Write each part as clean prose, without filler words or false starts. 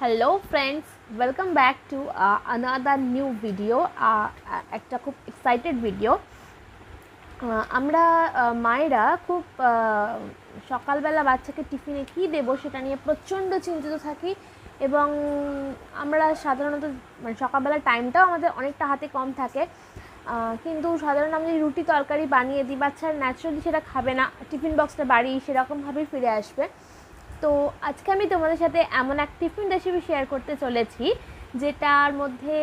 Hello friends, welcome back to another new video. একটা খুব excited video. আমরা মায়েরা খুব সকালবেলা বাচ্চাকে টিফিনে কী দেবো সেটা নিয়ে প্রচণ্ড চিন্তিত থাকি এবং আমরা সাধারণত সকালবেলা টাইমটাও আমাদের অনেকটা হাতে কম থাকে, কিন্তু সাধারণত আমি রুটি তরকারি বানিয়ে দিই, বাচ্চারা ন্যাচারালি সেটা খাবে না, টিফিন বক্সটা বাড়ি সেরকমভাবেই ফিরে আসবে। তো আজকে আমি তোমাদের সাথে এমন এক টিফিন রেসিপি শেয়ার করতে চলেছি যেটার মধ্যে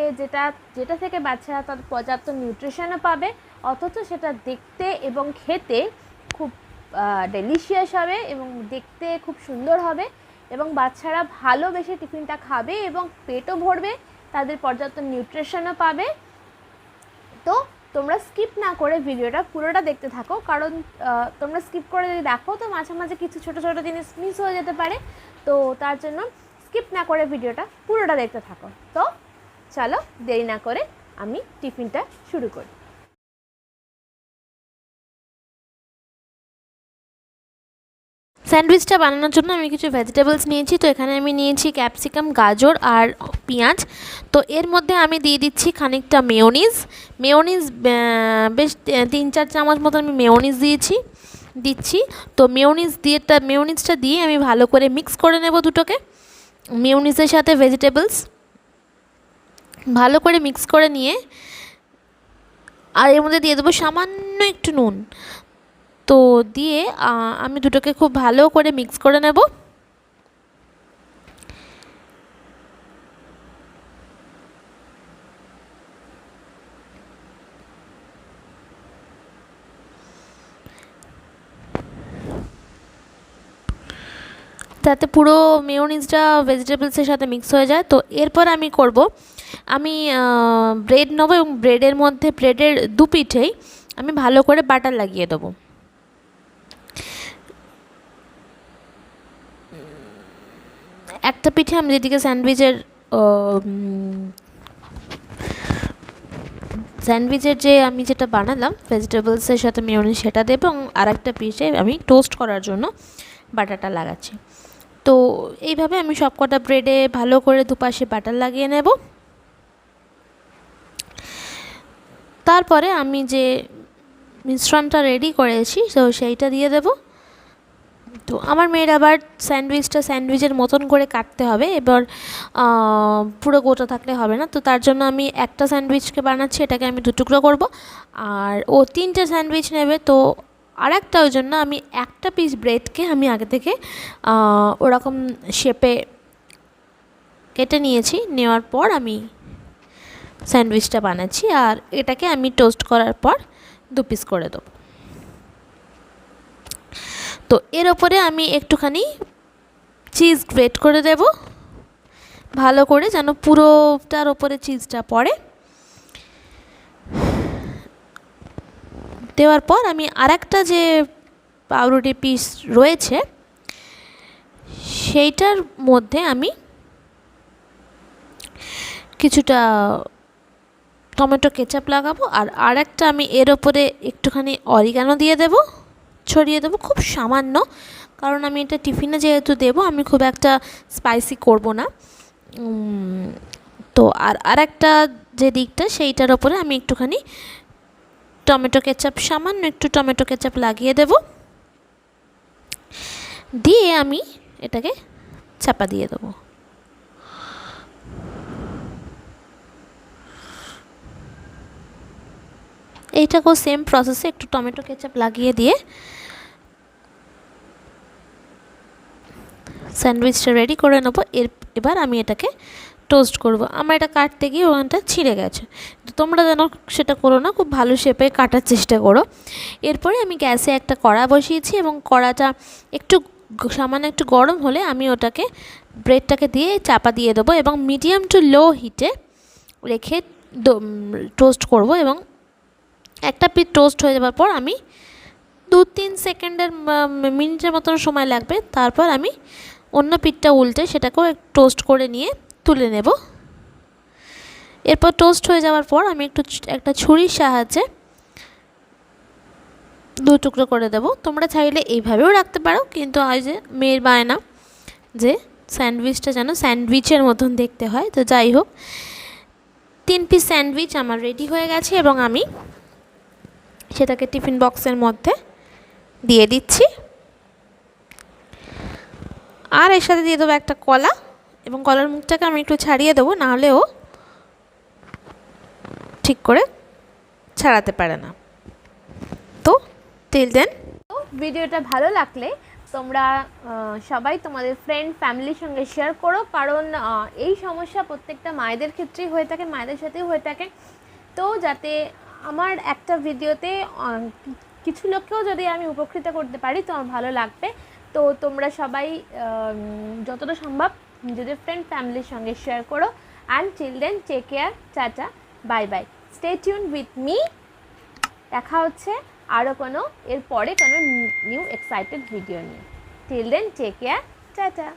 যেটা থেকে বাচ্চারা তার পর্যাপ্ত নিউট্রিশনও পাবে, অথচ সেটা দেখতে এবং খেতে খুব ডেলিশিয়াস হবে এবং দেখতে খুব সুন্দর হবে এবং বাচ্চারা ভালোবেসে টিফিনটা খাবে এবং পেটও ভরবে, তাদের পর্যাপ্ত নিউট্রিশনও পাবে। তো তোমরা স্কিপ না করে ভিডিওটা পুরোটা দেখতে থাকো, কারণ তোমরা স্কিপ করে যদি দেখো তো মাঝে মাঝে কিছু ছোটো ছোটো জিনিস মিস হয়ে যেতে পারে। তো তার জন্য স্কিপ না করে ভিডিওটা পুরোটা দেখতে থাকো। তো চলো দেরি না করে আমি টিফিনটা শুরু করি। স্যান্ডউইচটা বানানোর জন্য আমি কিছু ভেজিটেবলস নিয়েছি। তো এখানে আমি নিয়েছি ক্যাপসিকাম, গাজর আর পেঁয়াজ। তো এর মধ্যে আমি দিয়ে দিচ্ছি খানিকটা মেয়োনিজ বেশ 3-4 চামচ মতো আমি মেয়োনিজ দিচ্ছি। তো মেয়োনিজটা দিয়ে আমি ভালো করে মিক্স করে নেব দুটোকে। মেয়োনিজের সাথে ভেজিটেবলস ভালো করে মিক্স করে নিয়ে আর এর মধ্যে দিয়ে দেবো সামান্য একটু নুন। তো দিয়ে আমি দুটোকে খুব ভালো করে মিক্স করে নেব। যাতে পুরো মেয়োনিজটা ভেজিটেবলসের সাথে মিক্স হয়ে যায়। তো এরপর আমি ব্রেড নেব এবং ব্রেডের দু পিঠেই আমি ভালো করে বাটার লাগিয়ে দেবো। একটা পিঠে আমি যেদিকে স্যান্ডউইচের যে আমি যেটা বানালাম ভেজিটেবলসের সাথে মেয়োনিজ সেটা দেবো এবং আরেকটা পিঠে আমি টোস্ট করার জন্য বাটারটা লাগাচ্ছি। তো এইভাবে আমি সবকটা ব্রেডে ভালো করে দুপাশে বাটার লাগিয়ে নেব। তারপরে আমি যে মিশ্রণটা রেডি করেছি তো সেইটা দিয়ে দেব। তো আমার মেয়ের আবার স্যান্ডউইচের মতন করে কাটতে হবে, এবার পুরো গোটা থাকলে হবে না। তো তার জন্য আমি একটা স্যান্ডউইচকে বানাচ্ছি, এটাকে আমি 2 টুকরো করব, আর ও 3টে স্যান্ডউইচ নেবে। তো আরেকটা ওই জন্য আমি একটা পিস ব্রেডকে আমি আগে থেকে ওরকম শেপে কেটে নিয়েছি। নেওয়ার পর আমি স্যান্ডউইচটা বানাচ্ছি, আর এটাকে আমি টোস্ট করার পর 2 পিস করে দেবো। তো এর ওপরে আমি একটুখানি চিজ গ্রেট করে দেব ভালো করে, যেন পুরোটার ওপরে চিজটা পড়ে। দেওয়ার পর আমি আরেকটা যে পাউরুটি পিস রয়েছে সেইটার মধ্যে আমি কিছুটা টমেটো কেচাপ লাগাবো, আর আরেকটা আমি এর ওপরে একটুখানি অরিগানো ছড়িয়ে দেবো, খুব সামান্য, কারণ আমি এটা টিফিনে যেহেতু দেবো আমি খুব একটা স্পাইসি করব না। তো আরেকটা যে দিকটা সেইটার ওপরে আমি একটুখানি সামান্য একটু টমেটো কেচাপ লাগিয়ে দেব, দিয়ে আমি এটাকে চাপা দিয়ে দেবো। এইটাকেও সেম প্রসেসে একটু টমেটো কেচাপ লাগিয়ে দিয়ে স্যান্ডউইচটা রেডি করে নেব। এবার আমি এটাকে টোস্ট করব। আমার এটা কাটতে গিয়ে ওখানটা ছিঁড়ে গেছে, তো তোমরা যেন সেটা করো না, খুব ভালো শেপে কাটার চেষ্টা করো। এরপরে আমি গ্যাসে একটা কড়া বসিয়েছি এবং কড়াটা সামান্য একটু গরম হলে আমি ওটাকে ব্রেডটাকে দিয়ে চাপা দিয়ে দেবো এবং মিডিয়াম টু লো হিটে রেখে টোস্ট করব। এবং একটা পিঠ টোস্ট হয়ে যাওয়ার পর আমি 2-3 মিনিটের মতন সময় লাগবে, তারপর আমি অন্য পিঠটা উল্টে সেটাকেও টোস্ট করে নিয়ে তুলে নেব। এরপর টোস্ট হয়ে যাওয়ার পর আমি একটা ছুরির সাহায্যে 2 টুকরো করে দেব। তোমরা চাইলে এইভাবেও রাখতে পারো, কিন্তু আজ যে মেয়ের বায়না যে স্যান্ডউইচটা যেন স্যান্ডউইচের মতন দেখতে হয়। তো যাই হোক, 3 পিস স্যান্ডউইচ আমার রেডি হয়ে গেছে এবং আমি সেটাকে টিফিন বক্সের মধ্যে দিয়ে দিচ্ছি। আর এর সাথে দিয়ে দেবো একটা কলা, এবং কলার মুখটাকে আমি একটু ছাড়িয়ে দেবো, নাহলেও ঠিক করে ছাড়াতে পারে না। তো টিল দেন, তো ভিডিওটা ভালো লাগলে তোমরা সবাই তোমাদের ফ্রেন্ড ফ্যামিলির সঙ্গে শেয়ার করো, কারণ এই সমস্যা প্রত্যেকটা মায়েদের ক্ষেত্রেই হয়ে থাকে, মায়েদের সাথেও হয়ে থাকে। তো যাতে আমার একটা ভিডিওতে কিছু লোককেও যদি আমি উপকৃত করতে পারি তো আমার ভালো লাগবে। তো তোমরা সবাই যতটা সম্ভব নিজেদের ফ্রেন্ড ফ্যামিলির সঙ্গে শেয়ার করো। And till then, take care, tata, bye bye, stay tune with me. দেখা হচ্ছে আরও এরপরে কোনো নিউ এক্সাইটেড ভিডিও নিয়ে। Till then, take care, tata.